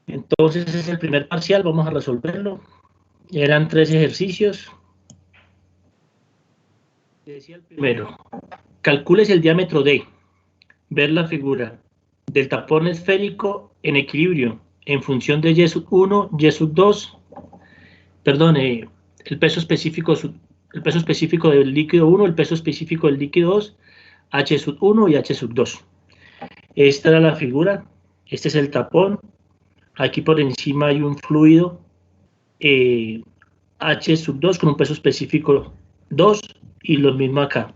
Entonces ese es el primer parcial, vamos a resolverlo. Eran 3 ejercicios. Decía el primero, calcules el diámetro de, ver la figura, del tapón esférico en equilibrio en función de Y sub 1, Y sub 2, perdón, el peso específico del líquido 1, el peso específico del líquido 2, H sub 1 y H sub 2. Esta era la figura, este es el tapón, aquí por encima hay un fluido H sub 2 con un peso específico 2 y lo mismo acá,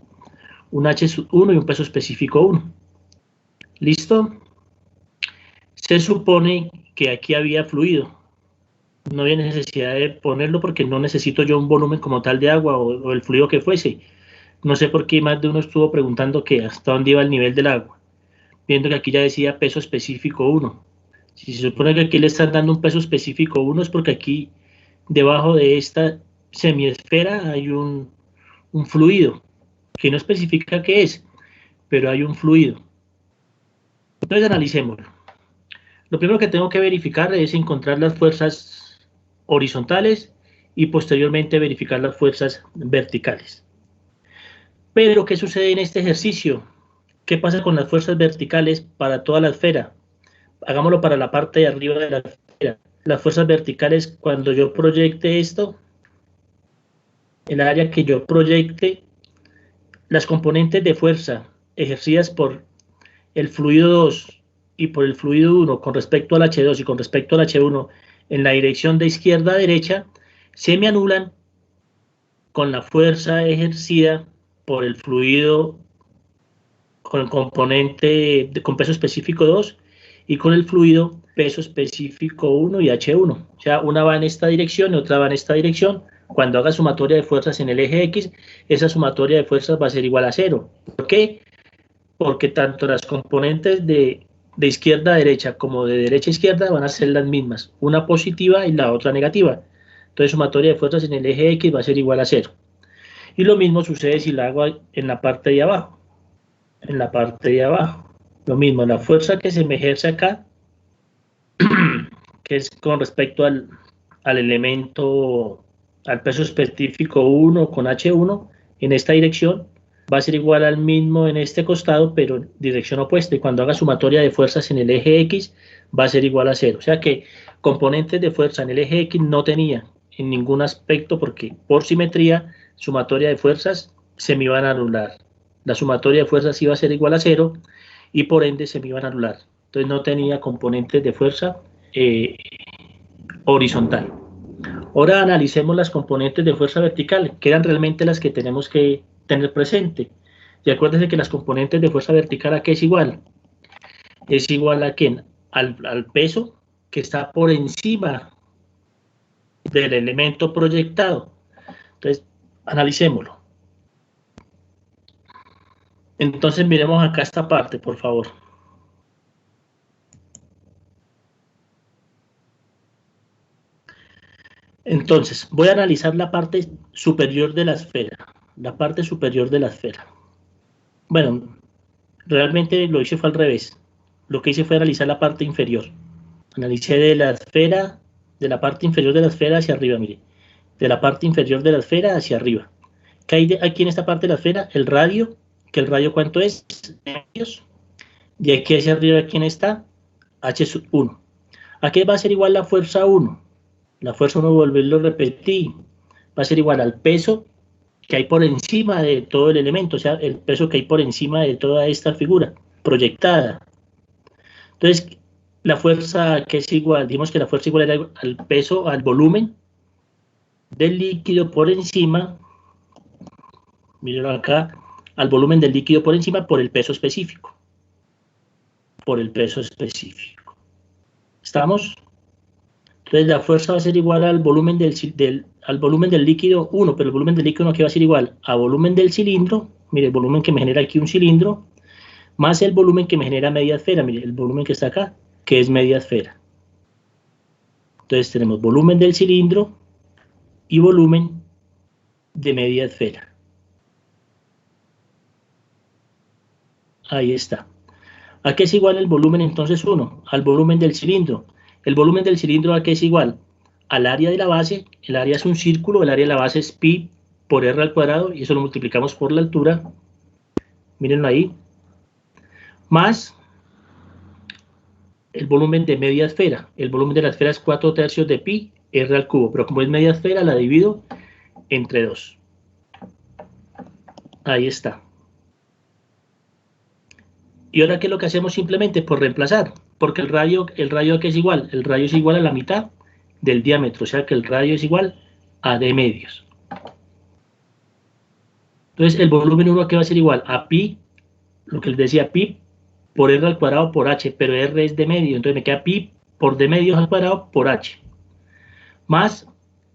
un H sub 1 y un peso específico 1. ¿Listo? Se supone que aquí había fluido. No había necesidad de ponerlo porque no necesito yo un volumen como tal de agua o el fluido que fuese. No sé por qué más de uno estuvo preguntando que hasta dónde iba el nivel del agua, viendo que aquí ya decía peso específico 1. Si se supone que aquí le están dando un peso específico 1 es porque aquí debajo de esta semiesfera hay un fluido que no especifica qué es, pero hay un fluido. Entonces analicémoslo. Lo primero que tengo que verificar es encontrar las fuerzas horizontales y posteriormente verificar las fuerzas verticales. Pero, ¿qué sucede en este ejercicio? ¿Qué pasa con las fuerzas verticales para toda la esfera? Hagámoslo para la parte de arriba de la esfera. Las fuerzas verticales, cuando yo proyecte esto, el área que yo proyecte, las componentes de fuerza ejercidas por el fluido 2 y por el fluido 1 con respecto al H2 y con respecto al H1 en la dirección de izquierda a derecha, se me anulan con la fuerza ejercida por el fluido con el componente con peso específico 2 y con el fluido peso específico 1 y H1. O sea, una va en esta dirección y otra va en esta dirección. Cuando haga sumatoria de fuerzas en el eje X, esa sumatoria de fuerzas va a ser igual a 0. ¿Por qué? Porque tanto las componentes de izquierda a derecha como de derecha a izquierda van a ser las mismas, una positiva y la otra negativa. Entonces, sumatoria de fuerzas en el eje X va a ser igual a 0. Y lo mismo sucede si la hago en la parte de abajo. En la parte de abajo. Lo mismo, la fuerza que se me ejerce acá, que es con respecto al elemento, al peso específico 1 con H1, en esta dirección, va a ser igual al mismo en este costado, pero en dirección opuesta. Y cuando haga sumatoria de fuerzas en el eje X, va a ser igual a 0. O sea que componentes de fuerza en el eje X no tenía en ningún aspecto, porque por simetría, sumatoria de fuerzas se me iban a anular. La sumatoria de fuerzas iba a ser igual a 0 y por ende se me iban a anular. Entonces no tenía componentes de fuerza horizontal. Ahora analicemos las componentes de fuerza vertical, que eran realmente las que tenemos que tener presente. Y acuérdense que las componentes de fuerza vertical, ¿a qué es igual? Es igual a quién? Al peso que está por encima del elemento proyectado. Entonces, analicémoslo. Entonces, miremos acá esta parte, por favor. Entonces, voy a analizar la parte superior de la esfera. La parte superior de la esfera. Bueno, realmente lo hice fue al revés. Lo que hice fue analizar la parte inferior. Analicé de la esfera, de la parte inferior de la esfera hacia arriba, mire. De la parte inferior de la esfera hacia arriba. ¿Qué hay aquí en esta parte de la esfera? El radio, que el radio ¿cuánto es? De aquí hacia arriba, ¿quién está? H sub 1. ¿A qué va a ser igual la fuerza 1? La fuerza 1, volverlo a repetir, va a ser igual al peso que hay por encima de todo el elemento, o sea, el peso que hay por encima de toda esta figura proyectada. Entonces, la fuerza que es igual, dijimos que la fuerza igual era al peso, al volumen del líquido por encima, miren acá, al volumen del líquido por encima por el peso específico. Por el peso específico. ¿Estamos? Entonces la fuerza va a ser igual al volumen al volumen del líquido 1, pero el volumen del líquido 1 que va a ser igual a volumen del cilindro, mire el volumen que me genera aquí un cilindro, más el volumen que me genera media esfera, mire el volumen que está acá, que es media esfera. Entonces tenemos volumen del cilindro y volumen de media esfera. Ahí está. ¿A qué es igual el volumen entonces 1? Al volumen del cilindro. El volumen del cilindro ¿a qué es igual? Al área de la base. El área es un círculo, el área de la base es pi por r al cuadrado, y eso lo multiplicamos por la altura, mírenlo ahí, más el volumen de media esfera. El volumen de la esfera es 4/3 de pi r al cubo, pero como es media esfera la divido entre 2. Ahí está. Y ahora, ¿qué es lo que hacemos? Simplemente por reemplazar, porque el radio ¿a qué es igual? El radio es igual a la mitad del diámetro, o sea que el radio es igual a d medios. Entonces, el volumen 1 ¿a qué va a ser igual? A pi, lo que les decía, pi por r al cuadrado por h, pero r es d medio, entonces me queda pi por d medios al cuadrado por h, más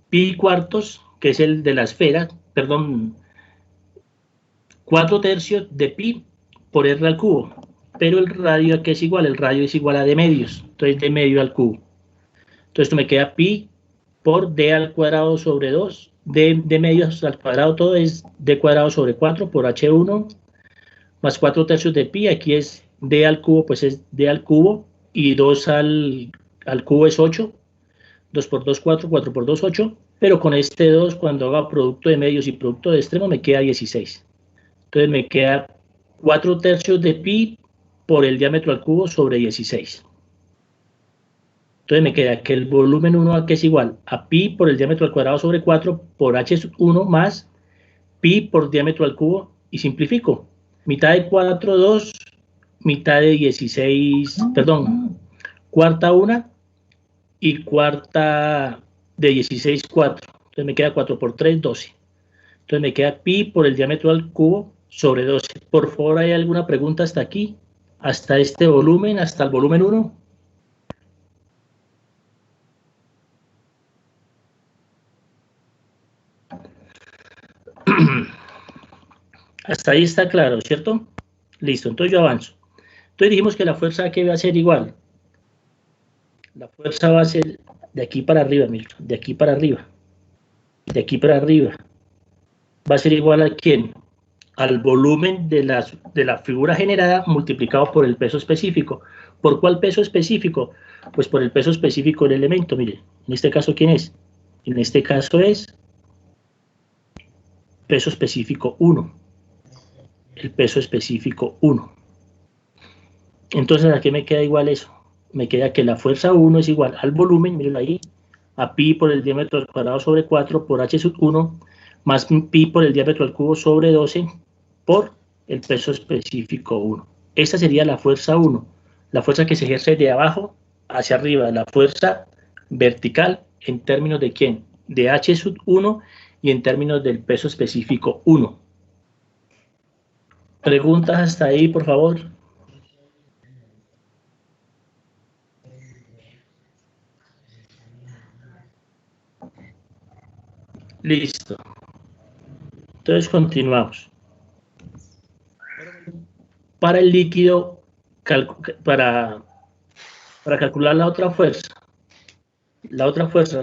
pi cuartos, que es el de la esfera, perdón, 4/3 de pi por r al cubo, pero el radio ¿a qué es igual? El radio es igual a d medios, entonces d medio al cubo. Entonces esto me queda pi por d al cuadrado sobre 2, d medios al cuadrado, todo es d cuadrado sobre 4 por h1, más 4/3 de pi, aquí es d al cubo, pues es d al cubo, y 2 al cubo es 8, 2 por 2, 4, 4 por 2, 8, pero con este 2, cuando haga producto de medios y producto de extremos, me queda 16. Entonces me queda 4/3 de pi por el diámetro al cubo sobre 16. Entonces me queda que el volumen 1 ¿a qué es igual? A pi por el diámetro al cuadrado sobre 4 por h1 más pi por diámetro al cubo, y simplifico. Mitad de 4, 2, mitad de 16, perdón, cuarta 1 y cuarta de 16, 4. Entonces me queda 4 por 3, 12. Entonces me queda pi por el diámetro al cubo sobre 12. Por favor, ¿hay alguna pregunta hasta aquí? Hasta este volumen, hasta el volumen 1. Hasta ahí está claro, ¿cierto? Listo, entonces yo avanzo. Entonces dijimos que la fuerza ¿a qué va a ser igual? La fuerza va a ser de aquí para arriba, Milton, de aquí para arriba. De aquí para arriba. ¿Va a ser igual a quién? Al volumen de la figura generada multiplicado por el peso específico. ¿Por cuál peso específico? Pues por el peso específico del elemento, mire. En este caso, ¿quién es? En este caso es peso específico 1. El peso específico 1. Entonces, ¿a qué me queda igual eso? Me queda que la fuerza 1 es igual al volumen, miren ahí, a pi por el diámetro al cuadrado sobre 4 por h sub 1, más pi por el diámetro al cubo sobre 12 por el peso específico 1. Esta sería la fuerza 1, la fuerza que se ejerce de abajo hacia arriba, la fuerza vertical en términos de ¿quién? De h sub 1 y en términos del peso específico 1. ¿Preguntas hasta ahí, por favor? Listo. Entonces continuamos. Para el líquido, para calcular la otra fuerza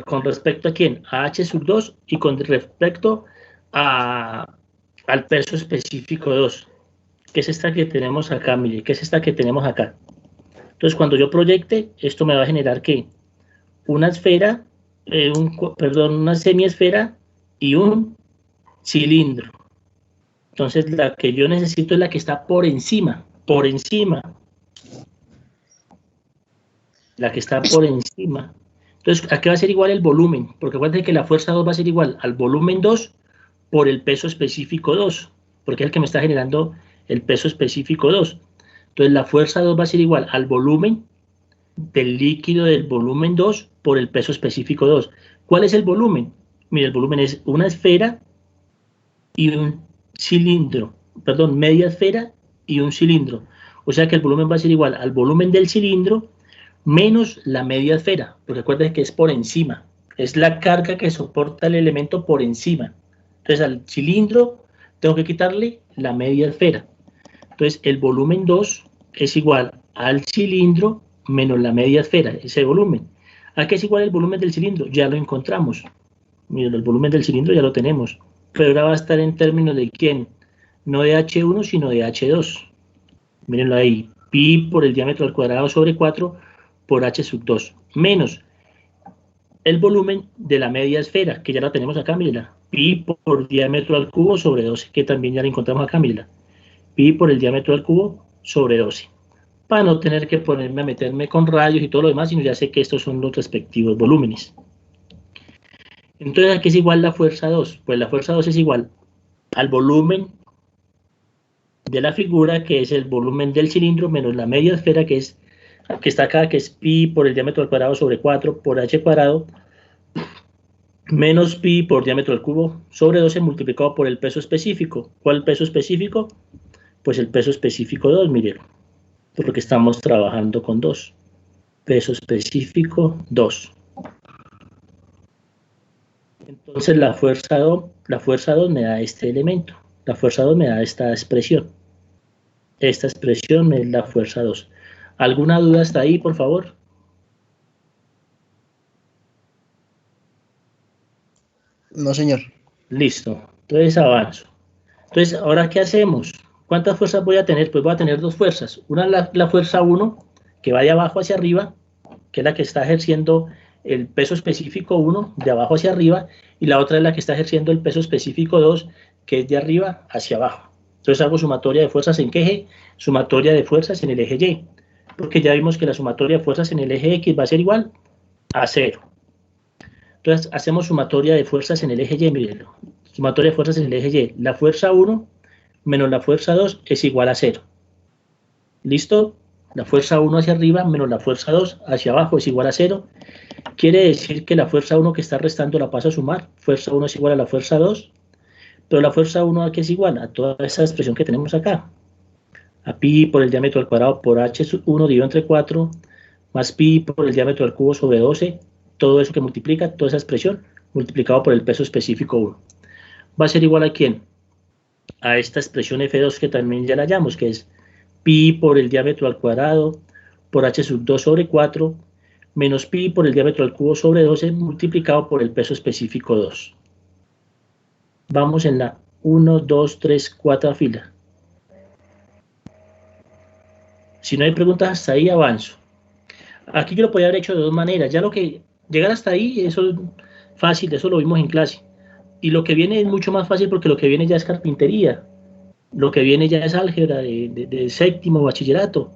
con respecto a quién, a h sub 2 y con respecto al peso específico 2, que es esta que tenemos acá, mire, que es esta que tenemos acá. Entonces cuando yo proyecte, esto me va a generar ¿qué? Una esfera, una semiesfera y un cilindro. Entonces la que yo necesito es la que está por encima, la que está por encima. Entonces, ¿a qué va a ser igual el volumen? Porque acuérdense que la fuerza 2 va a ser igual al volumen 2 por el peso específico 2, porque es el que me está generando el peso específico 2. Entonces, la fuerza 2 va a ser igual al volumen del líquido del volumen 2 por el peso específico 2. ¿Cuál es el volumen? Mire, el volumen es una esfera y un cilindro, perdón, media esfera y un cilindro. O sea que el volumen va a ser igual al volumen del cilindro menos la media esfera, porque recuerden que es por encima, es la carga que soporta el elemento por encima. Entonces al cilindro tengo que quitarle la media esfera. Entonces el volumen 2 es igual al cilindro menos la media esfera, ese volumen. ¿A qué es igual el volumen del cilindro? Ya lo encontramos. Miren, el volumen del cilindro ya lo tenemos. Pero ahora va a estar en términos de ¿quién? No de H1, sino de H2. Mírenlo ahí. Pi por el diámetro al cuadrado sobre 4 por h sub 2, menos el volumen de la media esfera, que ya la tenemos acá, mírenla, pi por diámetro al cubo sobre 12, que también ya la encontramos acá, mírenla, pi por el diámetro al cubo sobre 12, para no tener que ponerme a meterme con radios y todo lo demás, sino ya sé que estos son los respectivos volúmenes. Entonces, ¿a qué es igual la fuerza 2? Pues la fuerza 2 es igual al volumen de la figura, que es el volumen del cilindro, menos la media esfera, que está acá, que es pi por el diámetro al cuadrado sobre 4 por h cuadrado, menos pi por diámetro al cubo sobre 12 multiplicado por el peso específico. ¿Cuál peso específico? Pues el peso específico 2, miren, porque estamos trabajando con 2. Peso específico 2. Entonces la fuerza 2 me da este elemento. La fuerza 2 me da esta expresión. Esta expresión es la fuerza 2. ¿Alguna duda hasta ahí, por favor? No, señor. Listo. Entonces avanzo. Entonces, ¿ahora qué hacemos? ¿Cuántas fuerzas voy a tener? Pues voy a tener dos fuerzas. Una es la fuerza 1, que va de abajo hacia arriba, que es la que está ejerciendo el peso específico 1, de abajo hacia arriba, y la otra es la que está ejerciendo el peso específico 2, que es de arriba hacia abajo. Entonces hago sumatoria de fuerzas en qué eje, sumatoria de fuerzas en el eje Y, porque ya vimos que la sumatoria de fuerzas en el eje X va a ser igual a 0. Entonces hacemos sumatoria de fuerzas en el eje Y, mírenlo. Sumatoria de fuerzas en el eje Y. La fuerza 1 menos la fuerza 2 es igual a 0. ¿Listo? La fuerza 1 hacia arriba menos la fuerza 2 hacia abajo es igual a 0. Quiere decir que la fuerza 1 que está restando la paso a sumar. Fuerza 1 es igual a la fuerza 2. Pero la fuerza 1 ¿a qué es igual? A toda esa expresión que tenemos acá. A pi por el diámetro al cuadrado por h1 dividido entre 4, más pi por el diámetro al cubo sobre 12. Todo eso que multiplica, toda esa expresión, multiplicado por el peso específico 1. ¿Va a ser igual a quién? A esta expresión F2 que también ya la hallamos, que es pi por el diámetro al cuadrado por h sub 2 sobre 4, menos pi por el diámetro al cubo sobre 12, multiplicado por el peso específico 2. Vamos en la 1, 2, 3, 4 fila. Si no hay preguntas hasta ahí, avanzo. Aquí yo lo podía haber hecho de dos maneras. Ya lo que llegar hasta ahí, eso es fácil, eso lo vimos en clase. Y lo que viene es mucho más fácil porque lo que viene ya es carpintería. Lo que viene ya es álgebra de séptimo bachillerato.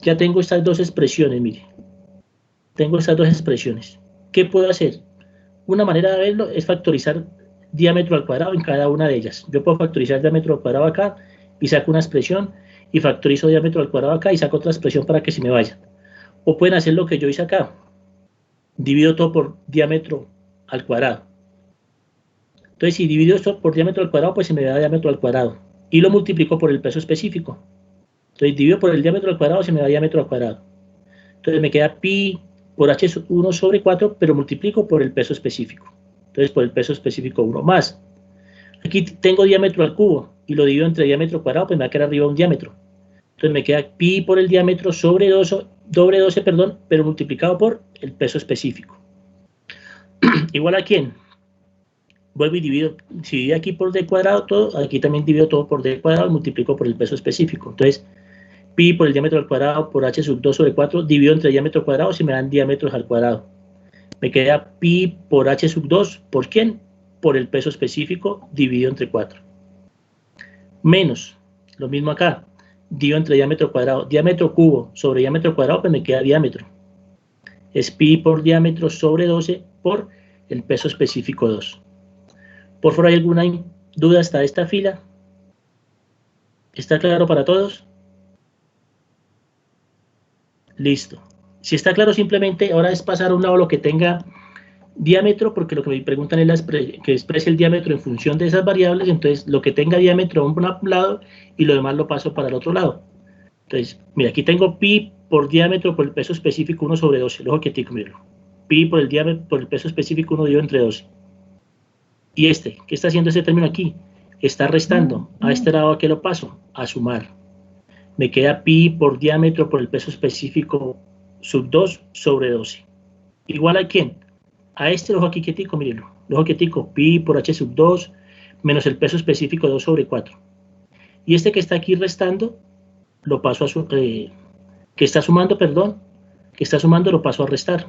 Ya tengo estas dos expresiones, mire. Tengo estas dos expresiones. ¿Qué puedo hacer? Una manera de verlo es factorizar diámetro al cuadrado en cada una de ellas. Yo puedo factorizar diámetro al cuadrado acá y saco una expresión, y factorizo diámetro al cuadrado acá y saco otra expresión para que se me vaya. O pueden hacer lo que yo hice acá. Divido todo por diámetro al cuadrado. Entonces, si divido esto por diámetro al cuadrado, pues se me da diámetro al cuadrado. Y lo multiplico por el peso específico. Entonces, divido por el diámetro al cuadrado, se me da diámetro al cuadrado. Entonces, me queda pi por h1 sobre 4, pero multiplico por el peso específico. Entonces, por el peso específico 1 más. Aquí tengo diámetro al cubo y lo divido entre diámetro cuadrado, pues me va a quedar arriba un diámetro. Entonces, me queda pi por el diámetro sobre 12, pero multiplicado por el peso específico. ¿Igual a quién? Vuelvo y divido. Si divide aquí por d cuadrado todo, aquí también divido todo por d cuadrado y multiplico por el peso específico. Entonces, pi por el diámetro al cuadrado por h sub 2 sobre 4, divido entre diámetro cuadrado y me dan diámetros al cuadrado. Me queda pi por h sub 2, ¿por quién? Por el peso específico dividido entre 4. Menos, lo mismo acá, divido entre diámetro cuadrado, diámetro cubo sobre diámetro cuadrado, pues me queda diámetro. Es pi por diámetro sobre 12 por el peso específico 2. Por favor, ¿hay alguna duda hasta esta fila? ¿Está claro para todos? Listo. Si está claro, simplemente ahora es pasar a un lado lo que tenga diámetro, porque lo que me preguntan es que exprese el diámetro en función de esas variables. Entonces, lo que tenga diámetro a un lado y lo demás lo paso para el otro lado. Entonces, mira, aquí tengo pi por diámetro por el peso específico 1 sobre 12. Luego que tico, míralo. Pi por el diámetro por el peso específico 1 dividido entre 12. Y ¿qué está haciendo este término aquí? Está restando. A este lado, ¿a qué lo paso? A sumar. Me queda pi por diámetro por el peso específico sub 2 sobre 12. ¿Igual a quién? A este lo dejo aquí quietico, mírenlo. Lo dejo quietico, pi por h sub 2 menos el peso específico 2 sobre 4. Y este que está aquí restando, lo paso a que está sumando, perdón, que está sumando lo paso a restar.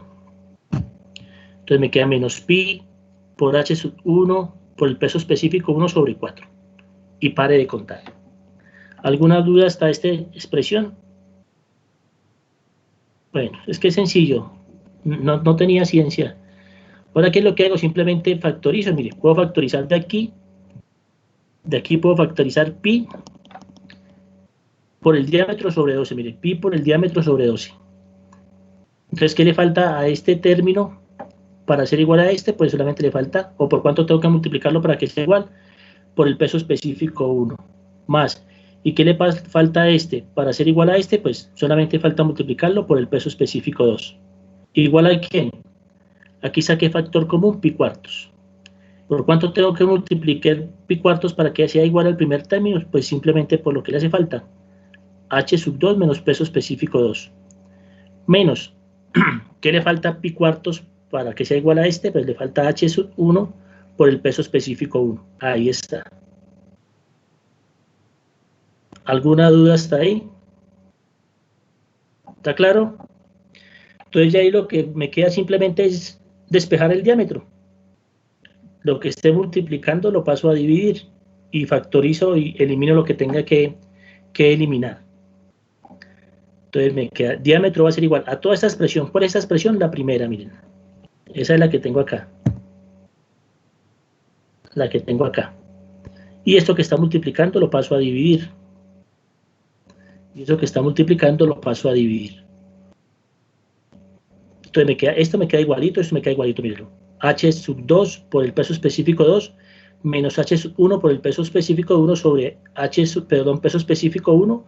Entonces me queda menos pi por h sub 1 por el peso específico 1 sobre 4. Y pare de contar. ¿Alguna duda hasta esta expresión? Bueno, es que es sencillo. No tenía ciencia. Ahora, ¿qué es lo que hago? Simplemente factorizo. Mire, puedo factorizar de aquí. De aquí puedo factorizar pi por el diámetro sobre 12. Mire, pi por el diámetro sobre 12. Entonces, ¿qué le falta a este término para ser igual a este? Pues solamente le falta, o por cuánto tengo que multiplicarlo para que sea igual, por el peso específico 1. Más. ¿Y qué le falta a este? Para ser igual a este, pues solamente falta multiplicarlo por el peso específico 2. ¿Igual a quién? Aquí saqué factor común, pi cuartos. ¿Por cuánto tengo que multiplicar pi cuartos para que sea igual al primer término? Pues simplemente por lo que le hace falta. H sub 2 menos peso específico 2. Menos, ¿qué le falta a pi cuartos para que sea igual a este? Pues le falta H sub 1 por el peso específico 1. Ahí está. ¿Alguna duda hasta ahí? ¿Está claro? Entonces ya ahí lo que me queda simplemente es despejar el diámetro. Lo que esté multiplicando lo paso a dividir y factorizo y elimino lo que tenga que eliminar. Entonces me queda, diámetro va a ser igual a toda esta expresión. Por esta expresión, la primera, miren. Esa es la que tengo acá. La que tengo acá. Y esto que está multiplicando lo paso a dividir. Y eso que está multiplicando lo paso a dividir. Entonces me queda, esto me queda igualito, esto me queda igualito, mírenlo. H sub 2 por el peso específico 2 menos H sub 1 por el peso específico 1 sobre peso específico 1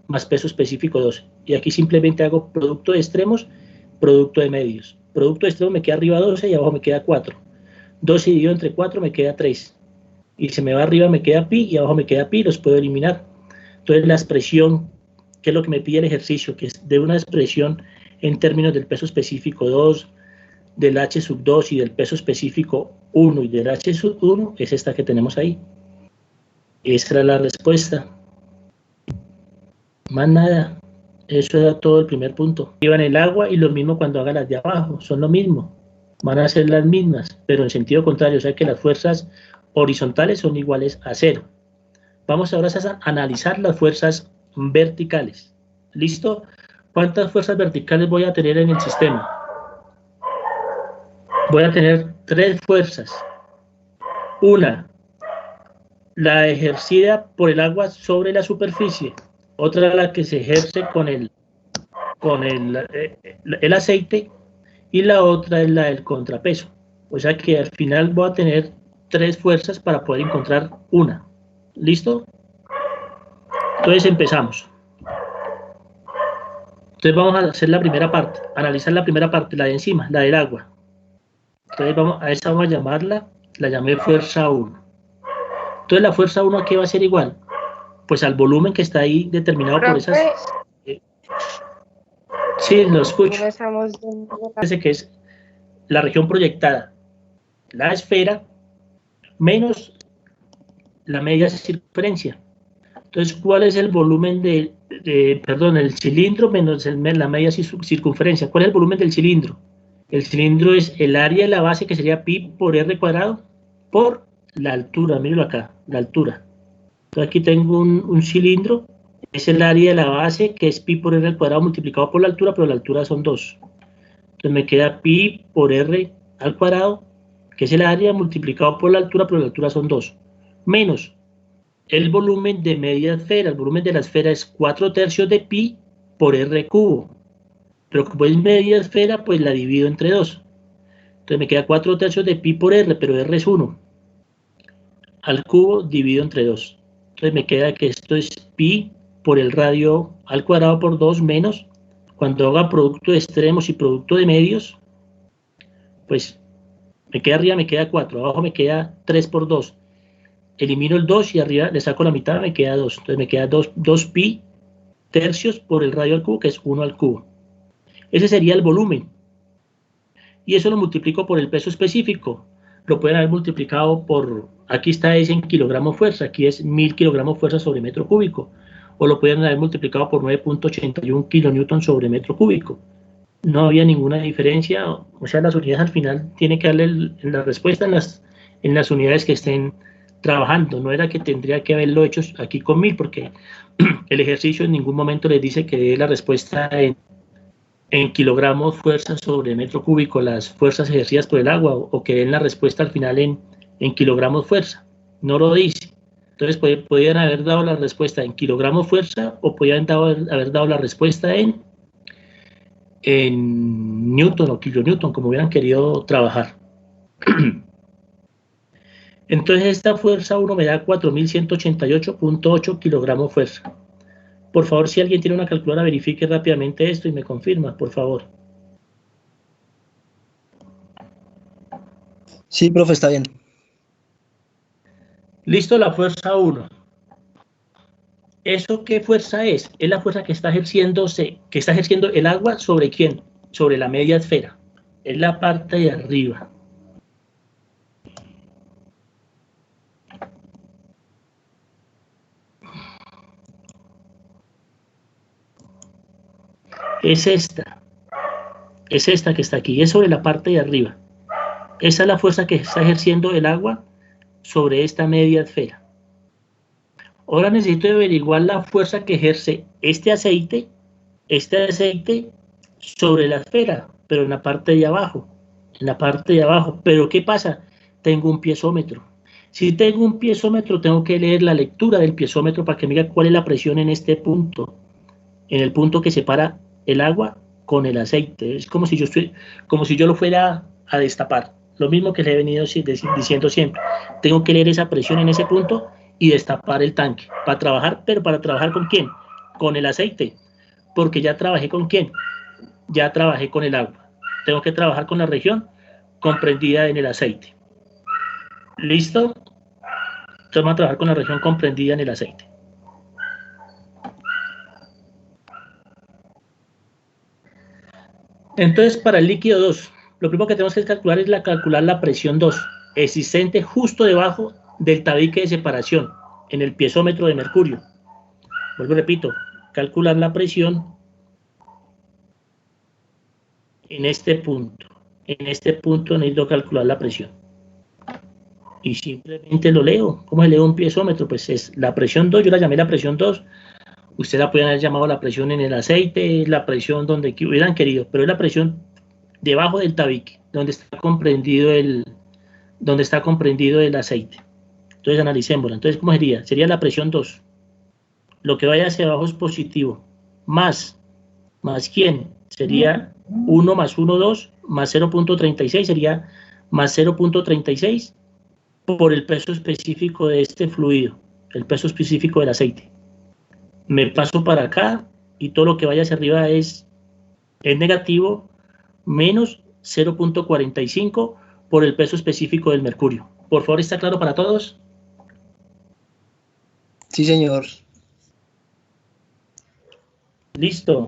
más peso específico 2. Y aquí simplemente hago producto de extremos, producto de medios. Producto de extremos me queda arriba 12 y abajo me queda 4. 12 dividido entre 4 me queda 3. Y se me va arriba me queda pi y abajo me queda pi, los puedo eliminar. Entonces la expresión, que es lo que me pide el ejercicio, que es de una expresión en términos del peso específico 2, del H sub 2 y del peso específico 1 y del H sub 1, es esta que tenemos ahí. Esa era la respuesta. Más nada. Eso era todo el primer punto. Iban el agua y lo mismo cuando haga las de abajo, son lo mismo. Van a ser las mismas, pero en sentido contrario, o sea que las fuerzas horizontales son iguales a 0. Vamos ahora a analizar las fuerzas verticales. ¿Listo? ¿Cuántas fuerzas verticales voy a tener en el sistema? Voy a tener 3 fuerzas. Una, la ejercida por el agua sobre la superficie. Otra, la que se ejerce con el aceite. Y la otra es la del contrapeso. O sea que al final voy a tener 3 fuerzas para poder encontrar una. ¿Listo? Entonces empezamos. Entonces vamos a hacer la primera parte, analizar la primera parte, la de encima, la del agua. Entonces a esa vamos a llamarla, la llamé fuerza 1. Entonces la fuerza 1 ¿a qué va a ser igual? Pues al volumen que está ahí determinado por esas... Sí, lo escucho. Parece que es la región proyectada, la esfera, menos la media circunferencia. Entonces, ¿cuál es el volumen el cilindro menos la media circunferencia? ¿Cuál es el volumen del cilindro? El cilindro es el área de la base, que sería pi por r cuadrado, por la altura, mírenlo acá, la altura. Entonces aquí tengo un cilindro, es el área de la base, que es pi por r al cuadrado multiplicado por la altura, pero la altura son 2. Entonces me queda pi por r al cuadrado, que es el área multiplicado por la altura, pero la altura son 2. Menos el volumen de media esfera. El volumen de la esfera es 4/3 de pi por r cubo. Pero como es media esfera, pues la divido entre 2. Entonces me queda 4/3 de pi por r, pero r es 1. Al cubo divido entre 2. Entonces me queda que esto es pi por el radio al cuadrado por 2 menos, cuando haga producto de extremos y producto de medios, pues me queda arriba, me queda 4, abajo me queda 3 por 2. Elimino el 2 y arriba le saco la mitad, me queda 2. Entonces me queda 2 pi tercios por el radio al cubo, que es 1 al cubo. Ese sería el volumen. Y eso lo multiplico por el peso específico. Lo pueden haber multiplicado por, aquí está es en kilogramos fuerza, aquí es 1000 kilogramos fuerza sobre metro cúbico. O lo pueden haber multiplicado por 9.81 kilonewton sobre metro cúbico. no había ninguna diferencia, o sea, las unidades al final tiene que darle la respuesta en las unidades que estén trabajando, no era que tendría que haberlo hecho aquí con 1000, porque el ejercicio en ningún momento les dice que dé la respuesta en kilogramos fuerza sobre metro cúbico las fuerzas ejercidas por el agua, o que den la respuesta al final en kilogramos fuerza, no lo dice. Entonces podían haber dado la respuesta en kilogramos fuerza o podían haber dado la respuesta en Newton o kilonewton, como hubieran querido trabajar. Entonces esta fuerza 1 me da 4188.8 kilogramos fuerza. Por favor, si alguien tiene una calculadora, verifique rápidamente esto y me confirma, por favor. Sí, profe, está bien. Listo, la fuerza 1. ¿Eso qué fuerza es? Es la fuerza que está ejerciendo el agua sobre quién, sobre la media esfera. Es la parte de arriba. Es esta que está aquí, es sobre la parte de arriba. Esa es la fuerza que está ejerciendo el agua sobre esta media esfera. Ahora necesito averiguar la fuerza que ejerce este aceite sobre la esfera, pero en la parte de abajo. Pero ¿qué pasa? Tengo un piezómetro. Si tengo un piezómetro, tengo que leer la lectura del piezómetro para que me diga cuál es la presión en este punto, en el punto que separa el agua con el aceite. Es como si yo lo fuera a destapar. Lo mismo que le he venido diciendo siempre. Tengo que leer esa presión en ese punto y destapar el tanque para trabajar, pero para trabajar ¿con quién? Con el aceite, porque ya trabajé ¿con quién? Ya trabajé con el agua. Tengo que trabajar con la región comprendida en el aceite. ¿Listo? Entonces vamos a trabajar con la región comprendida en el aceite. Entonces, para el líquido 2, lo primero que tenemos que calcular es calcular la presión 2, existente justo debajo del tabique de separación, en el piezómetro de mercurio. Vuelvo y repito, calcular la presión en este punto. En este punto necesito calcular la presión. Y simplemente lo leo. ¿Cómo se lee un piezómetro? Pues es la presión 2, yo la llamé la presión 2. Usted la pueden haber llamado la presión en el aceite, la presión donde hubieran querido, pero es la presión debajo del tabique, donde está comprendido el aceite. Entonces analicémosla. Entonces, ¿cómo sería? Sería la presión 2. Lo que vaya hacia abajo es positivo. Más ¿quién? Sería 1 más 1, 2, más 0.36 sería más 0.36 por el peso específico de este fluido, el peso específico del aceite. Me paso para acá y todo lo que vaya hacia arriba es negativo, menos 0.45 por el peso específico del mercurio. Por favor, ¿está claro para todos? Sí, señor. Listo.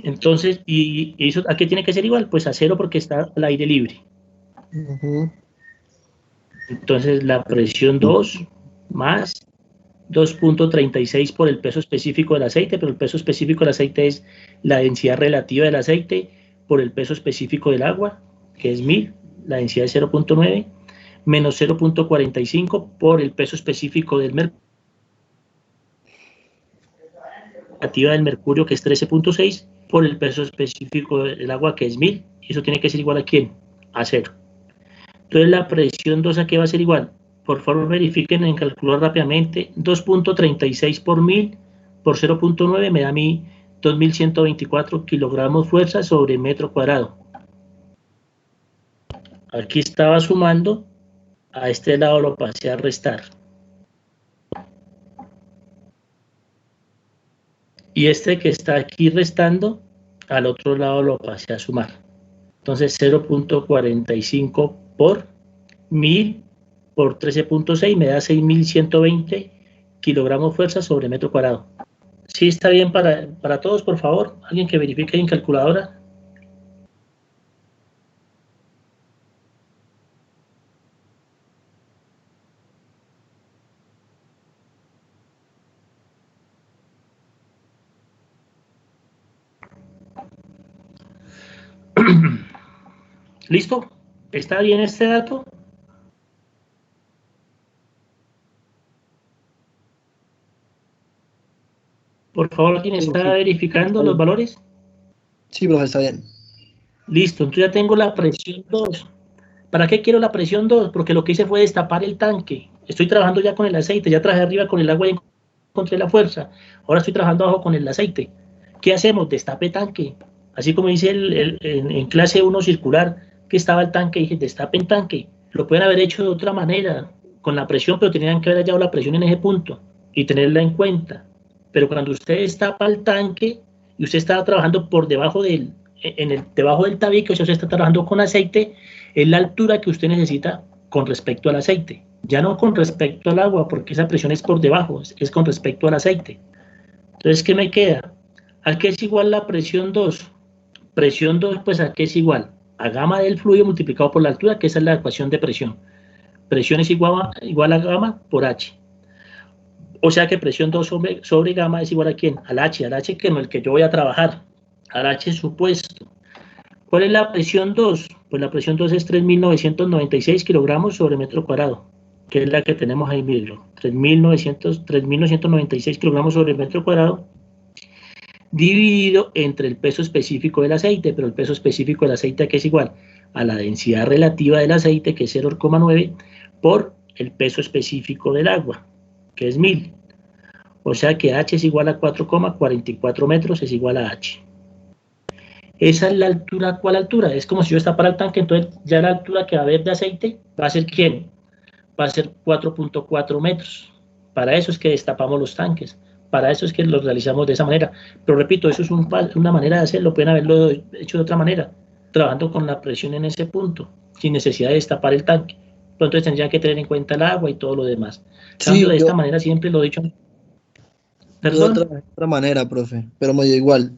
Entonces, ¿y eso a qué tiene que ser igual? Pues a 0 porque está al aire libre. Entonces, la presión 2 más 2.36 por el peso específico del aceite, pero el peso específico del aceite es la densidad relativa del aceite por el peso específico del agua, que es 1000, la densidad es 0.9, menos 0.45 por el peso específico del mercurio, relativa del mercurio, que es 13.6, por el peso específico del agua, que es 1000, y eso tiene que ser igual a ¿quién? A 0. Entonces la presión 2 aquí va a ser igual. Por favor verifiquen en calcular rápidamente. 2.36 por 1000 por 0.9 me da a mí 2124 kilogramos fuerza sobre metro cuadrado. Aquí estaba sumando, a este lado lo pasé a restar. Y este que está aquí restando, al otro lado lo pasé a sumar. Entonces 0.45 por 1000 por 13.6 me da 6120 kilogramos fuerza sobre metro cuadrado. ¿Sí está bien para todos, por favor? ¿Alguien que verifique en calculadora? ¿Listo? ¿Está bien este dato? Por favor, ¿alguien está Sí, verificando está los bien. valores? Sí, profe, está bien. Listo, entonces ya tengo la presión 2. ¿Para qué quiero la presión 2? Porque lo que hice fue destapar el tanque. Estoy trabajando ya con el aceite, ya trabajé arriba con el agua y encontré la fuerza. Ahora estoy trabajando abajo con el aceite. ¿Qué hacemos? Destape tanque. Así como dice en clase 1 circular, que estaba el tanque, dije destapen tanque. Lo pueden haber hecho de otra manera, con la presión, pero tenían que haber hallado la presión en ese punto y tenerla en cuenta. Pero cuando usted destapa el tanque y usted está trabajando por debajo debajo del tabique, o sea, usted está trabajando con aceite, es la altura que usted necesita con respecto al aceite. Ya no con respecto al agua, porque esa presión es por debajo, es con respecto al aceite. Entonces, ¿qué me queda? ¿A qué es igual la presión 2? Presión 2, pues, ¿a qué es igual? A gamma del fluido multiplicado por la altura, que esa es la ecuación de presión. Presión es igual a gamma por H. O sea que presión 2 sobre gamma es igual a ¿quién? Al H que no el que yo voy a trabajar, al H supuesto. ¿Cuál es la presión 2? Pues la presión 2 es 3.996 kilogramos sobre metro cuadrado, que es la que tenemos ahí mismo. 3.996 kilogramos sobre metro cuadrado, dividido entre el peso específico del aceite, pero el peso específico del aceite, ¿que es igual? A la densidad relativa del aceite, que es 0,9, por el peso específico del agua, que es 1000. O sea que H es igual a 4,44 metros, es igual a H. Esa es la altura. ¿Cuál altura? Es como si yo destapara el tanque, entonces ya la altura que va a haber de aceite va a ser ¿quién? Va a ser 4,4 metros. Para eso es que destapamos los tanques. Para eso es que los realizamos de esa manera. Pero repito, eso es una manera de hacerlo. Pueden haberlo hecho de otra manera, trabajando con la presión en ese punto, sin necesidad de destapar el tanque. Pero entonces tendrían que tener en cuenta el agua y todo lo demás. Sí, Cambio de esta manera, siempre lo he dicho. yo Perdón, trabajé de otra manera, profe, pero me dio igual.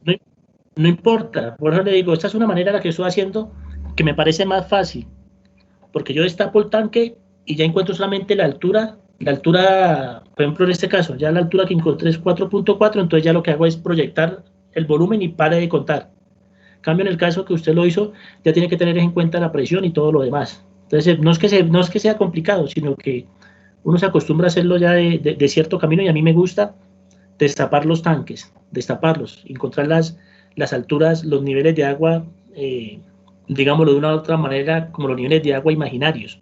no, no importa. Por eso le digo, esta es una manera la que estoy haciendo que me parece más fácil. Porque yo destapo el tanque y ya encuentro solamente la altura, por ejemplo en este caso, ya la altura que encontré es 4,4, entonces ya lo que hago es proyectar el volumen y pare de contar. En cambio, en el caso que usted lo hizo, ya tiene que tener en cuenta la presión y todo lo demás. Entonces, no es que sea complicado, sino que uno se acostumbra a hacerlo ya de cierto camino y a mí me gusta destapar los tanques, destaparlos, encontrar las alturas, los niveles de agua, digámoslo de una u otra manera, como los niveles de agua imaginarios,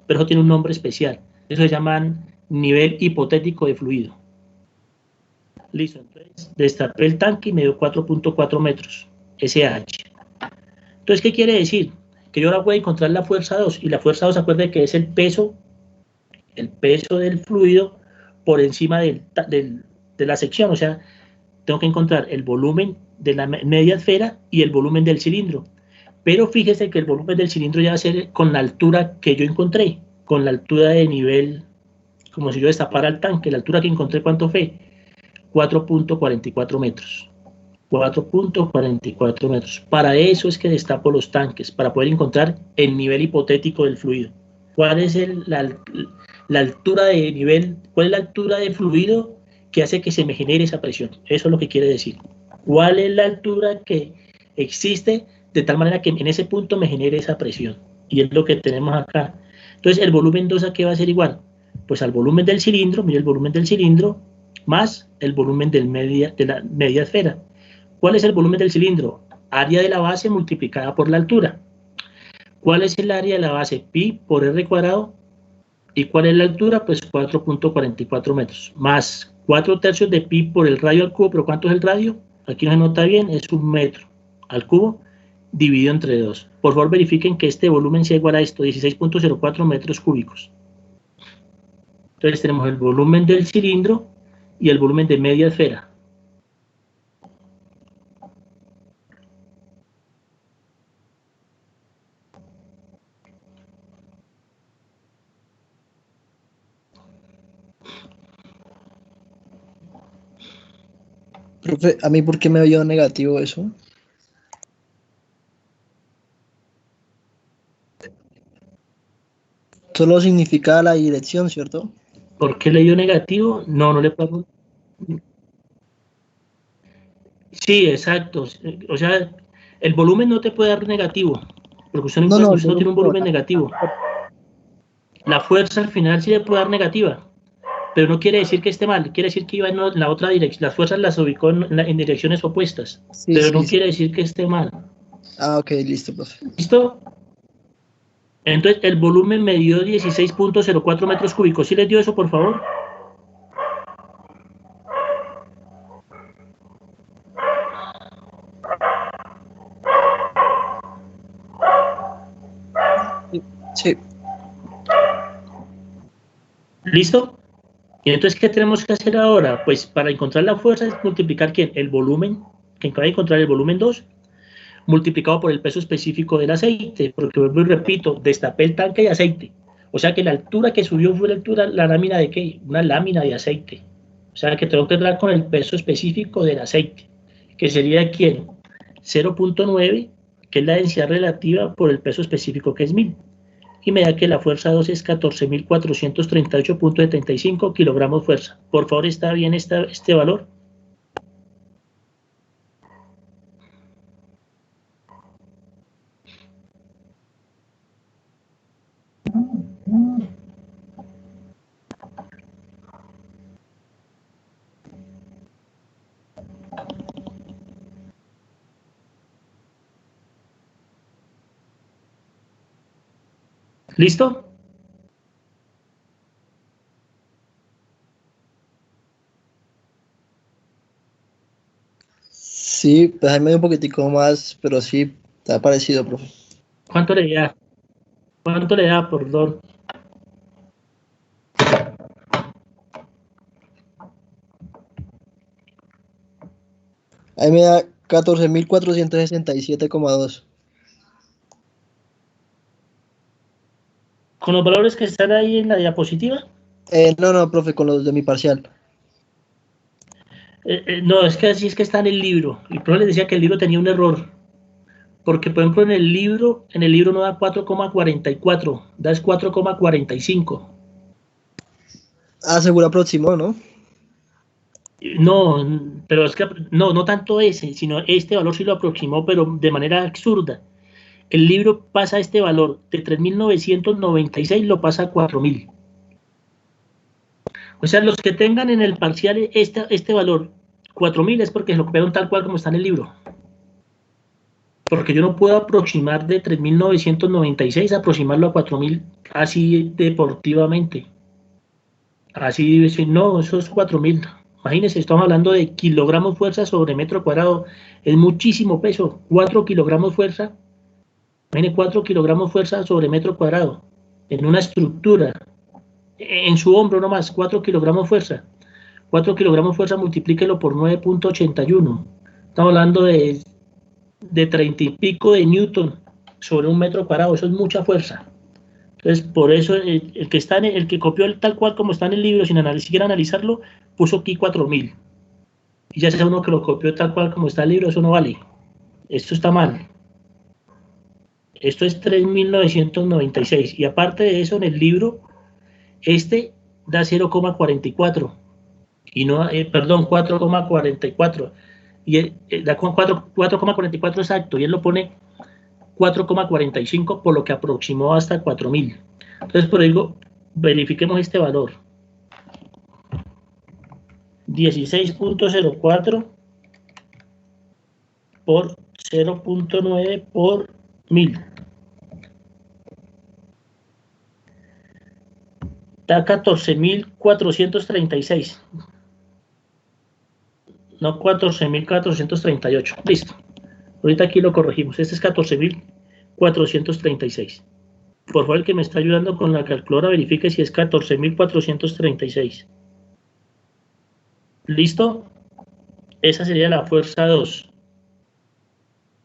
pero eso tiene un nombre especial, eso se llaman nivel hipotético de fluido. Listo, entonces destapé el tanque y me dio 4,4 metros, SH. Entonces, ¿qué quiere decir? Que yo ahora voy a encontrar la fuerza 2, y la fuerza 2, acuérdense que es el peso del fluido por encima de la sección, o sea, tengo que encontrar el volumen de la media esfera y el volumen del cilindro. Pero fíjese que el volumen del cilindro ya va a ser con la altura que yo encontré, con la altura de nivel, como si yo destapara el tanque, la altura que encontré, ¿cuánto fue? 4,44 metros. 4,44 metros. Para eso es que destapo los tanques, para poder encontrar el nivel hipotético del fluido. ¿Cuál es la altura de nivel, cuál es la altura de fluido que hace que se me genere esa presión? Eso es lo que quiere decir. ¿Cuál es la altura que existe de tal manera que en ese punto me genere esa presión? Y es lo que tenemos acá. Entonces, el volumen 2, ¿a qué va a ser igual? Pues al volumen del cilindro, mire el volumen del cilindro, más el volumen de la media esfera. ¿Cuál es el volumen del cilindro? Área de la base multiplicada por la altura. ¿Cuál es el área de la base? Pi por r cuadrado. ¿Y cuál es la altura? Pues 4,44 metros. Más 4 tercios de pi por el radio al cubo. ¿Pero cuánto es el radio? Aquí no se nota bien, es 1 metro al cubo dividido entre 2. Por favor, verifiquen que este volumen sea igual a esto, 16,04 metros cúbicos. Entonces tenemos el volumen del cilindro y el volumen de media esfera. Profe, ¿a mí por qué me dio negativo eso? Solo significa la dirección, ¿cierto? ¿Por qué le dio negativo? No, no le puedo. Sí, exacto. O sea, El volumen no te puede dar negativo, porque usted No, no, el usted no tiene un volumen negativo. La fuerza al final sí le puede dar negativa, pero no quiere decir que esté mal, quiere decir que iba en la otra dirección, las fuerzas las ubicó en direcciones opuestas, sí, pero sí, no sí. quiere decir que esté mal. Ah, ok, listo, profe. ¿Listo? Entonces, el volumen me dio 16.04 metros cúbicos. ¿Sí les dio eso, por favor? Sí, ¿Listo? Y entonces, ¿qué tenemos que hacer ahora? Pues para encontrar la fuerza es multiplicar ¿quién? El volumen, que acaba de encontrar el volumen 2, multiplicado por el peso específico del aceite, porque vuelvo y repito, destapé el tanque de aceite. O sea que la altura que subió fue la lámina de ¿qué? Una lámina de aceite. O sea que tengo que entrar con el peso específico del aceite, que sería ¿quién? 0.9, que es la densidad relativa por el peso específico, que es 1000. Y me da que la fuerza 2 es 14.438.75 kilogramos fuerza. Por favor, ¿está bien este valor? ¿Listo? sí, pues ahí me dio un poquitico más, pero sí, está parecido, profe. ¿Cuánto le da? ¿Cuánto le da, perdón? Ahí me da 14.467,2. Con los valores que están ahí en la diapositiva. No, no, profe, con los de mi parcial. No, es que así es que está en el libro. El profe les decía que el libro tenía un error. Porque, por ejemplo, en el libro no da 4,44, da es 4,45. Ah, seguro aproximó, ¿no? No, pero es que no tanto ese, sino este valor sí lo aproximó, pero de manera absurda. El libro pasa este valor de 3.996, lo pasa a 4.000. O sea, los que tengan en el parcial este valor 4.000 es porque lo copiaron tal cual como está en el libro. Porque yo no puedo aproximar de 3.996 aproximarlo a 4.000 así deportivamente. Así decir, no, eso es 4.000. Imagínense, estamos hablando de kilogramos fuerza sobre metro cuadrado. Es muchísimo peso. 4 kilogramos fuerza. Imagínense, 4 kilogramos fuerza sobre metro cuadrado. En una estructura. En su hombro nomás, 4 kilogramos fuerza. 4 kilogramos fuerza, multiplíquelo por 9.81. Estamos hablando de 30 y pico de newton sobre un metro cuadrado. Eso es mucha fuerza. Entonces, por eso el que copió tal cual como está en el libro, sin siquiera analizarlo, puso aquí 4.000. Y ya sea uno que lo copió tal cual como está en el libro, eso no vale. Esto está mal. Esto es 3.996. Y aparte de eso, en el libro, este da 0,44. Y no, perdón, 4,44. Y da 4,44 exacto. Y él lo pone 4,45, por lo que aproximó hasta 4.000. Entonces, por ello, verifiquemos este valor. 16.04 por 0.9 por 1000. Da 14.436. No, 14.438. Listo. Ahorita aquí lo corregimos. Este es 14.436. Por favor, el que me está ayudando con la calculadora, verifique si es 14.436. ¿Listo? Esa sería la fuerza 2.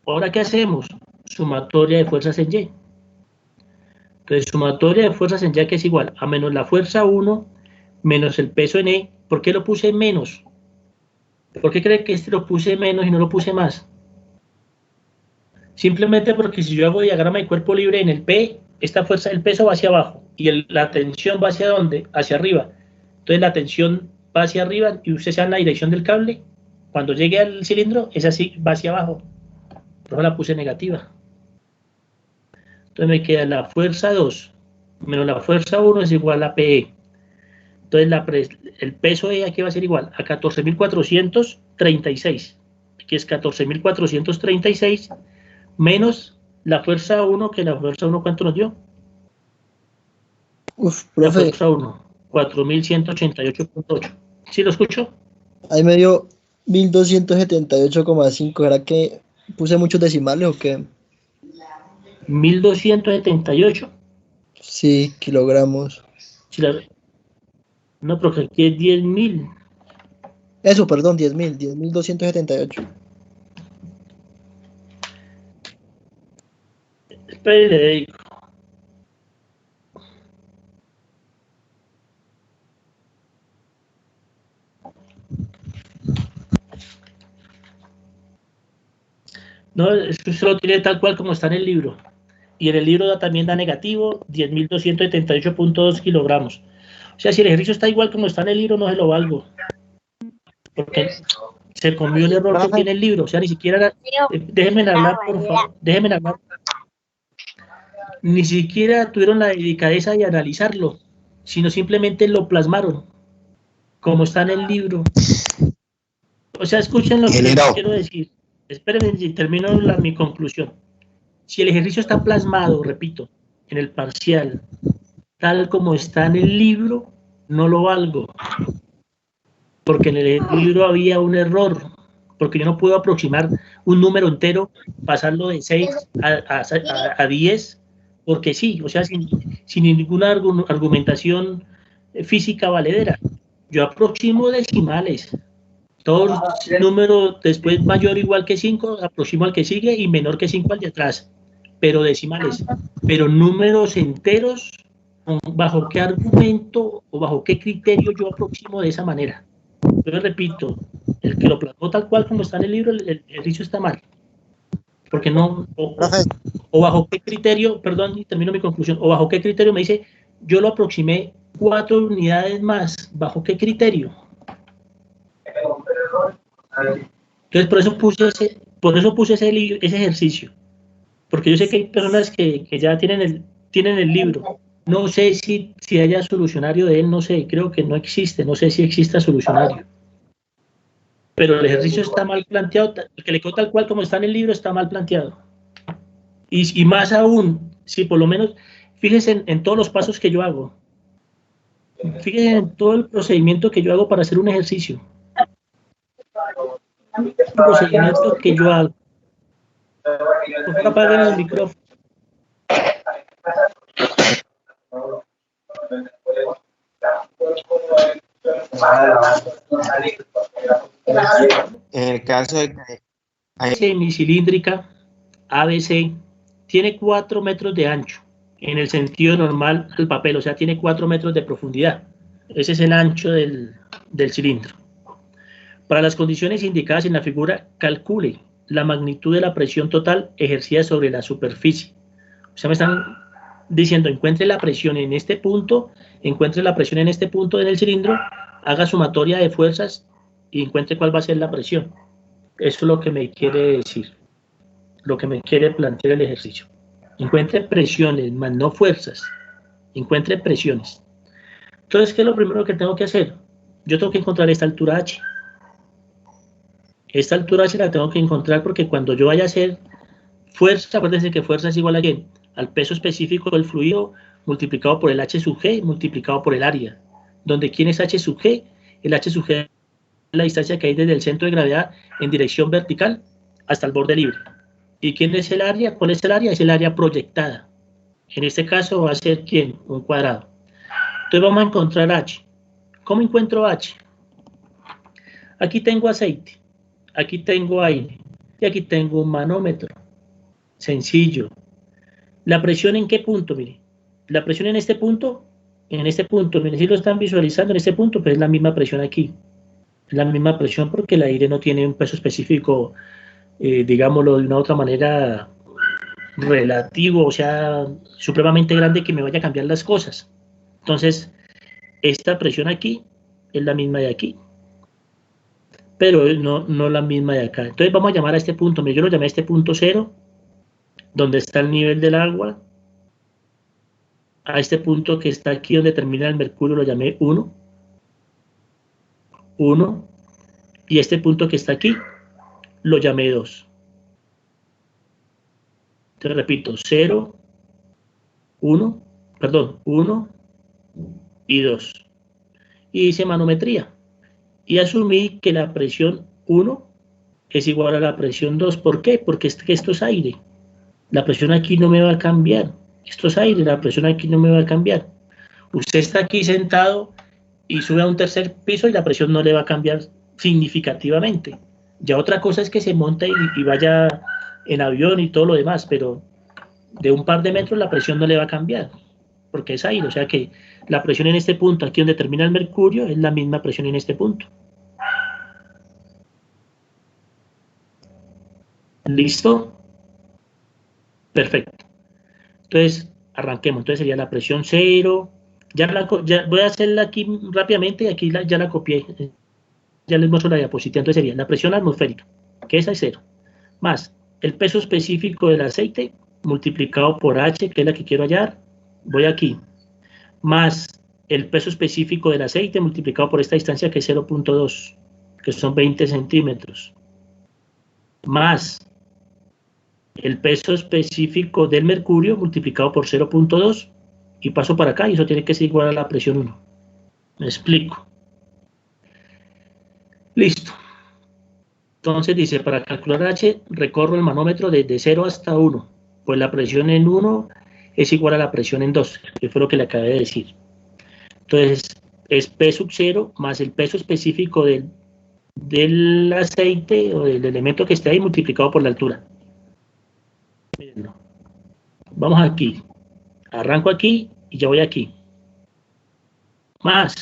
Ahora, ¿qué hacemos? Sumatoria de fuerzas en Y. Entonces, sumatoria de fuerzas en Y, que es igual a menos la fuerza 1 menos el peso en E. ¿Por qué lo puse en menos? ¿Por qué cree que este lo puse menos y no lo puse más? Simplemente porque si yo hago diagrama de cuerpo libre en el P, esta fuerza, el peso va hacia abajo y la tensión va hacia ¿dónde? Hacia arriba. Entonces la tensión va hacia arriba y usted sea en la dirección del cable. Cuando llegue al cilindro, es así, va hacia abajo. Pero la puse negativa. Entonces me queda la fuerza 2 menos la fuerza 1 es igual a PE. Entonces el peso E aquí va a ser igual a 14.436. Aquí es 14.436 menos la fuerza 1, que la fuerza 1 ¿cuánto nos dio? Uf, La profe, fuerza 1, 4.188.8. ¿Sí lo escucho? ahí me dio 1278,5. ¿Será que puse muchos decimales o qué? 1.278. Sí, kilogramos. Si no, porque aquí es 10.000. Eso, perdón, 10.278. Espere, le digo. No, es que usted lo tiene tal cual como está en el libro. Y en el libro también da negativo, 10.278.2 kilogramos. O sea, si el ejercicio está igual como está en el libro, no se lo valgo. Porque se comió el error que Profe, tiene el libro. O sea, ni siquiera... déjenme hablar, por favor. Déjenme hablar. Ni siquiera tuvieron la delicadeza de analizarlo, sino simplemente lo plasmaron, como está en el libro. O sea, escuchen lo que les ingeniero, quiero decir. Espérenme y termino mi conclusión. Si el ejercicio está plasmado, repito, en el parcial, tal como está en el libro, no lo valgo, porque en el libro había un error, porque yo no puedo aproximar un número entero, pasarlo de 6 a 10, porque sí, o sea, sin ninguna argumentación física valedera. Yo aproximo decimales. Todo número después mayor o igual que 5, aproximo al que sigue y menor que 5 al de atrás, pero decimales. Pero números enteros, ¿bajo qué argumento o bajo qué criterio yo aproximo de esa manera? Yo repito, el que lo plasmó tal cual como está en el libro, el ejercicio está mal. Porque no, profe, o bajo qué criterio, perdón, y termino mi conclusión, o bajo qué criterio me dice, yo lo aproximé 4 unidades más, ¿bajo qué criterio? Entonces, por eso puse ese ejercicio, porque yo sé que hay personas que ya tienen el libro. No sé si haya solucionario de él, no sé, creo que no existe, no sé si exista solucionario. Pero el ejercicio está mal planteado, el que le quedó tal cual como está en el libro está mal planteado. Y más aún, si por lo menos, fíjense en todos los pasos que yo hago, fíjense en todo el procedimiento que yo hago para hacer un ejercicio. El procedimiento que yo hago. Por favor, apaguen el micrófono. en el caso de que Semicilíndrica ABC tiene 4 metros de ancho en el sentido normal al papel, o sea, tiene 4 metros de profundidad. Ese es el ancho del cilindro. Para las condiciones indicadas en la figura, calcule la magnitud de la presión total ejercida sobre la superficie. O sea, me están diciendo, encuentre la presión en este punto, encuentre la presión en este punto en el cilindro, haga sumatoria de fuerzas y encuentre cuál va a ser la presión. Eso es lo que me quiere decir, lo que me quiere plantear el ejercicio. Encuentre presiones, más no fuerzas. Encuentre presiones. Entonces, ¿qué es lo primero que tengo que hacer? Yo tengo que encontrar esta altura H. Esta altura H la tengo que encontrar porque cuando yo vaya a hacer fuerza, acuérdense que fuerza es igual a ¿qué? Al peso específico del fluido multiplicado por el H sub G multiplicado por el área. Donde ¿quién es H sub G? El H sub G es la distancia que hay desde el centro de gravedad en dirección vertical hasta el borde libre. ¿Y quién es el área? ¿Cuál es el área? Es el área proyectada. En este caso va a ser ¿quién? Un cuadrado. Entonces vamos a encontrar H. ¿Cómo encuentro H? Aquí tengo aceite, aquí tengo aire y aquí tengo un manómetro. Sencillo. ¿La presión en qué punto? Mire, la presión en este punto, mire, si lo están visualizando en este punto, pues es la misma presión aquí. Es la misma presión porque el aire no tiene un peso específico, digámoslo de una otra manera, relativo, o sea, supremamente grande que me vaya a cambiar las cosas. Entonces, esta presión aquí es la misma de aquí. pero no la misma de acá. Entonces vamos a llamar a este punto, yo lo llamé a este punto 0, donde está el nivel del agua. A este punto que está aquí donde termina el mercurio lo llamé 1, y este punto que está aquí lo llamé 2. Te repito, 0, 1 y 2. Y hice manometría. Y asumí que la presión 1 es igual a la presión 2. ¿Por qué? Porque esto es aire. La presión aquí no me va a cambiar. Esto es aire, la presión aquí no me va a cambiar. Usted está aquí sentado y sube a un tercer piso y la presión no le va a cambiar significativamente. Ya otra cosa es que se monte y vaya en avión y todo lo demás, pero de un par de metros la presión no le va a cambiar, porque es aire. O sea que la presión en este punto, aquí donde termina el mercurio, es la misma presión en este punto. ¿Listo? Perfecto. Entonces, arranquemos. Entonces sería la presión 0. Ya voy a hacerla aquí rápidamente y aquí ya la copié. Ya les muestro la diapositiva. Entonces sería la presión atmosférica, que esa es 0, más el peso específico del aceite multiplicado por H, que es la que quiero hallar. Voy aquí, más el peso específico del aceite multiplicado por esta distancia, que es 0.2, que son 20 centímetros, más el peso específico del mercurio multiplicado por 0.2, y paso para acá, y eso tiene que ser igual a la presión 1. Me explico. Listo. Entonces dice, para calcular H, recorro el manómetro desde 0 hasta 1. Pues la presión en 1 es igual a la presión en 2, que fue lo que le acabé de decir. Entonces, es P sub 0 más el peso específico del aceite o del elemento que esté ahí multiplicado por la altura. Mírenlo. Vamos aquí. Arranco aquí y ya voy aquí. Más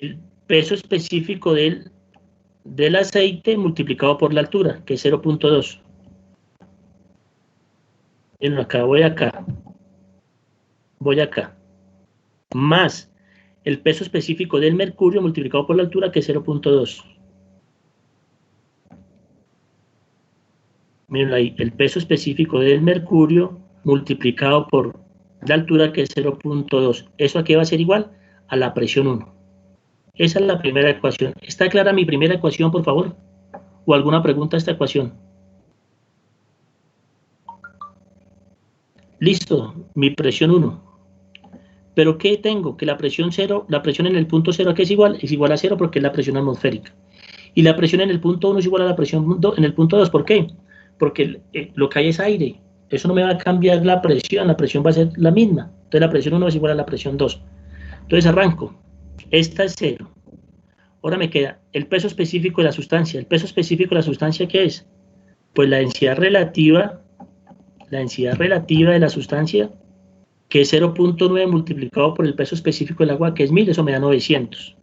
el peso específico del aceite multiplicado por la altura, que es 0.2. Bueno, acá voy acá, más el peso específico del mercurio multiplicado por la altura, que es 0.2. Miren ahí, el peso específico del mercurio multiplicado por la altura, que es 0.2. Eso aquí va a ser igual a la presión 1. Esa es la primera ecuación. ¿Está clara mi primera ecuación, por favor? ¿O alguna pregunta a esta ecuación? Listo, mi presión 1. ¿Pero qué tengo? Que la presión 0, la presión en el punto 0, ¿a qué es igual? Es igual a 0 porque es la presión atmosférica. Y la presión en el punto 1 es igual a la presión en el punto 2. ¿Por qué? Porque lo que hay es aire. Eso no me va a cambiar la presión va a ser la misma. Entonces la presión 1 es igual a la presión 2. Entonces arranco. Esta es 0. Ahora me queda el peso específico de la sustancia. ¿El peso específico de la sustancia qué es? Pues la densidad relativa de la sustancia, que es 0.9 multiplicado por el peso específico del agua, que es 1000, eso me da 900.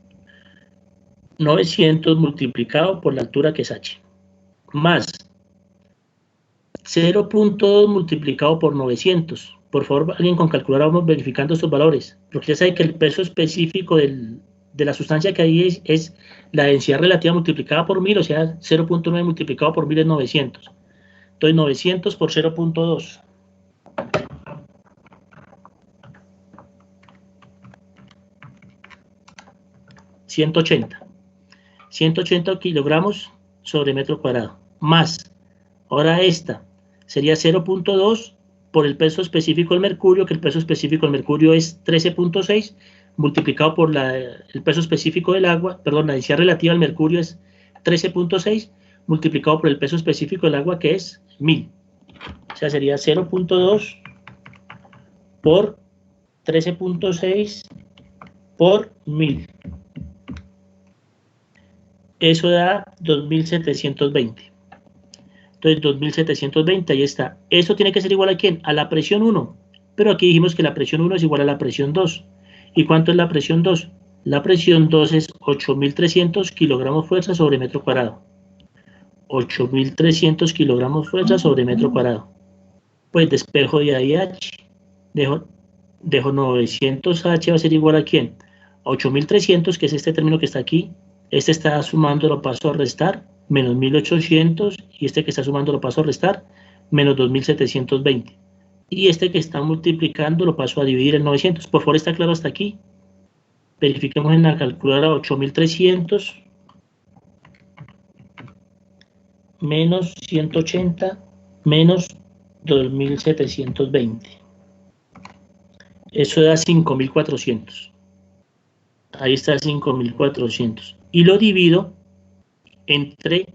900 multiplicado por la altura, que es H, más 0.2 multiplicado por 900. Por favor, alguien con calculadora, vamos verificando estos valores, porque ya sabe que el peso específico de la sustancia que hay es la densidad relativa multiplicada por 1000, o sea, 0.9 multiplicado por 1000 es 900. Entonces, 900 por 0.2. 180 kilogramos sobre metro cuadrado, más, ahora esta, sería 0.2 por el peso específico del mercurio, que el peso específico del mercurio es 13.6, multiplicado por el peso específico del agua, perdón, la densidad relativa al mercurio es 13.6, multiplicado por el peso específico del agua, que es 1000. O sea, sería 0.2 por 13.6 por 1000. Eso da 2720. Entonces, 2720, ahí está. Eso tiene que ser igual a ¿quién? A la presión 1. Pero aquí dijimos que la presión 1 es igual a la presión 2. ¿Y cuánto es la presión 2? La presión 2 es 8300 kilogramos fuerza sobre metro cuadrado. 8300 kilogramos fuerza sobre metro cuadrado. Pues despejo de ahí H. Dejo 900H, va a ser igual a ¿quién? A 8300, que es este término que está aquí, Este está sumando, lo paso a restar, menos 1800, y este que está sumando lo paso a restar, menos 2720. Y este que está multiplicando lo paso a dividir en 900. Por favor, ¿está claro hasta aquí? Verifiquemos en la calculadora 8300 menos 180 menos 2720. Eso da 5400. Ahí está 5400. Y lo divido entre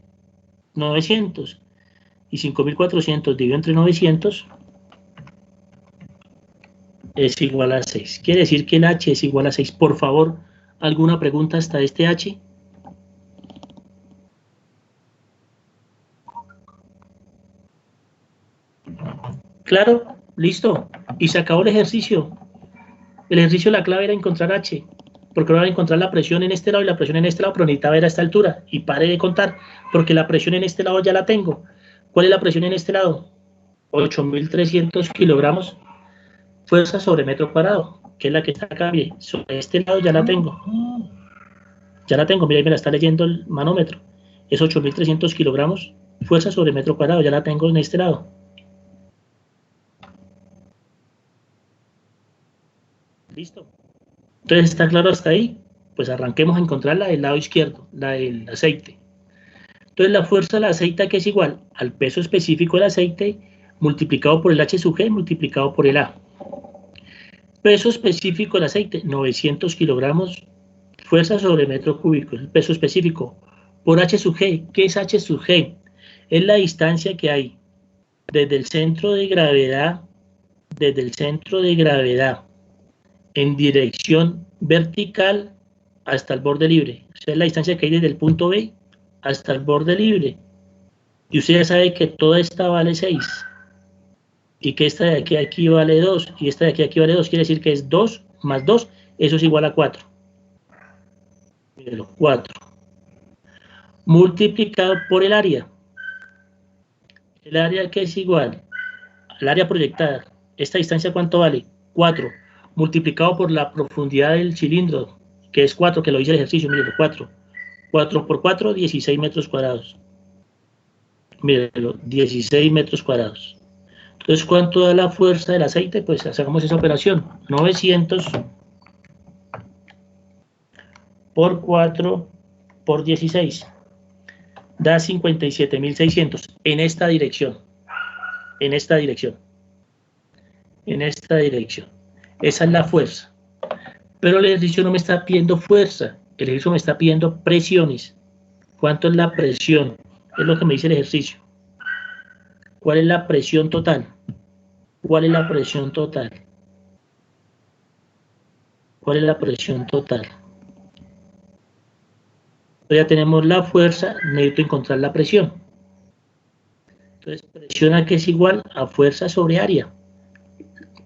900. Y 5400 dividido entre 900 es igual a 6. Quiere decir que el H es igual a 6. Por favor, ¿alguna pregunta hasta este H? ¿Claro? ¿Listo? Y se acabó el ejercicio. El ejercicio, la clave era encontrar H. Porque ahora voy a encontrar la presión en este lado y la presión en este lado, pero necesitaba ver a esta altura. Y pare de contar, porque la presión en este lado ya la tengo. ¿Cuál es la presión en este lado? 8.300 kilogramos fuerza sobre metro cuadrado, que es la que está acá. Bien, sobre este lado ya la tengo. Ya la tengo, mira, me la está leyendo el manómetro. Es 8.300 kilogramos fuerza sobre metro cuadrado, ya la tengo en este lado. ¿Listo? Entonces, ¿está claro hasta ahí? Pues arranquemos a encontrar la del lado izquierdo, la del aceite. Entonces, la fuerza del aceite, que es igual al peso específico del aceite multiplicado por el H sub G multiplicado por el A. Peso específico del aceite, 900 kilogramos fuerza sobre metro cúbico, el peso específico. Por H sub G, ¿qué es H sub G? Es la distancia que hay desde el centro de gravedad, en dirección vertical hasta el borde libre. O sea, es la distancia que hay desde el punto B hasta el borde libre. Y usted ya sabe que toda esta vale 6. Y que esta de aquí vale 2. Y esta de aquí vale 2. Quiere decir que es 2 más 2. Eso es igual a 4. Mírenlo, 4. Multiplicado por el área. El área que es igual al área proyectada. ¿Esta distancia cuánto vale? 4. Multiplicado por la profundidad del cilindro, que es 4, que lo hice el ejercicio, mírenlo, 4. 4 por 4, 16 metros cuadrados. Mírenlo, 16 metros cuadrados. Entonces, ¿cuánto da la fuerza del aceite? Pues hagamos esa operación. 900 por 4 por 16. Da 57.600 en esta dirección. En esta dirección. En esta dirección. Esa es la fuerza. Pero el ejercicio no me está pidiendo fuerza. El ejercicio me está pidiendo presiones. ¿Cuánto es la presión? Es lo que me dice el ejercicio. ¿Cuál es la presión total? ¿Cuál es la presión total? ¿Cuál es la presión total? Ya tenemos la fuerza, necesito encontrar la presión. Entonces, presión que es igual a fuerza sobre área.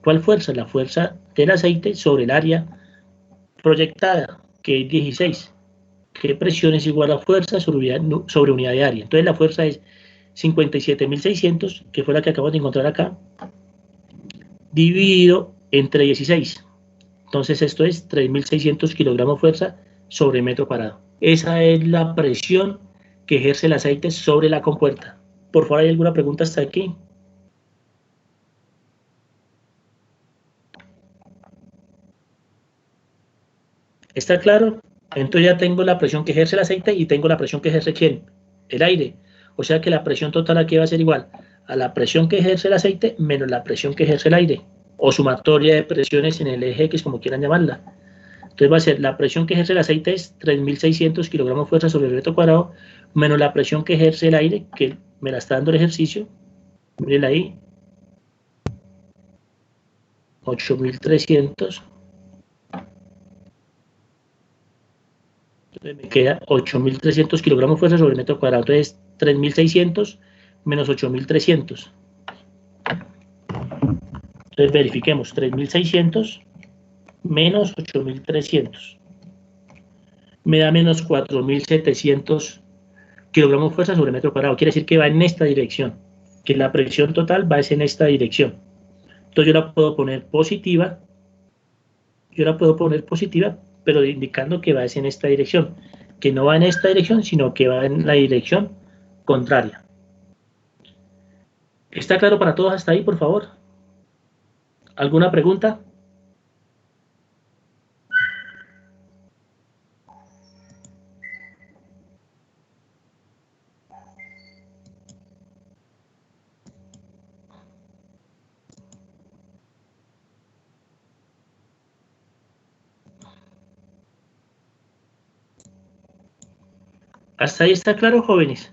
¿Cuál fuerza? La fuerza del aceite sobre el área proyectada, que es 16. ¿Qué presión es igual a fuerza sobre unidad de área? Entonces, la fuerza es 57.600, que fue la que acabamos de encontrar acá, dividido entre 16. Entonces, esto es 3.600 kilogramos fuerza sobre metro cuadrado. Esa es la presión que ejerce el aceite sobre la compuerta. Por favor, ¿hay alguna pregunta hasta aquí? ¿Está claro? Entonces ya tengo la presión que ejerce el aceite y tengo la presión que ejerce ¿quién? El aire. O sea que la presión total aquí va a ser igual a la presión que ejerce el aceite menos la presión que ejerce el aire. O sumatoria de presiones en el eje X, como quieran llamarla. Entonces va a ser la presión que ejerce el aceite es 3.600 kilogramos fuerza sobre el metro cuadrado menos la presión que ejerce el aire, que me la está dando el ejercicio. Miren ahí. 8.300. Entonces me queda 8.300 kilogramos fuerza sobre el metro cuadrado. Entonces 3.600 menos 8.300. Entonces verifiquemos. 3.600 menos 8.300. Me da menos 4.700 kilogramos fuerza sobre metro cuadrado. Quiere decir que va en esta dirección. Que la presión total va en esta dirección. Entonces yo la puedo poner positiva. Pero indicando que va en esta dirección. que no va en esta dirección, sino que va en la dirección contraria. ¿Está claro para todos hasta ahí, por favor? ¿Alguna pregunta? ¿Hasta ahí está claro, jóvenes?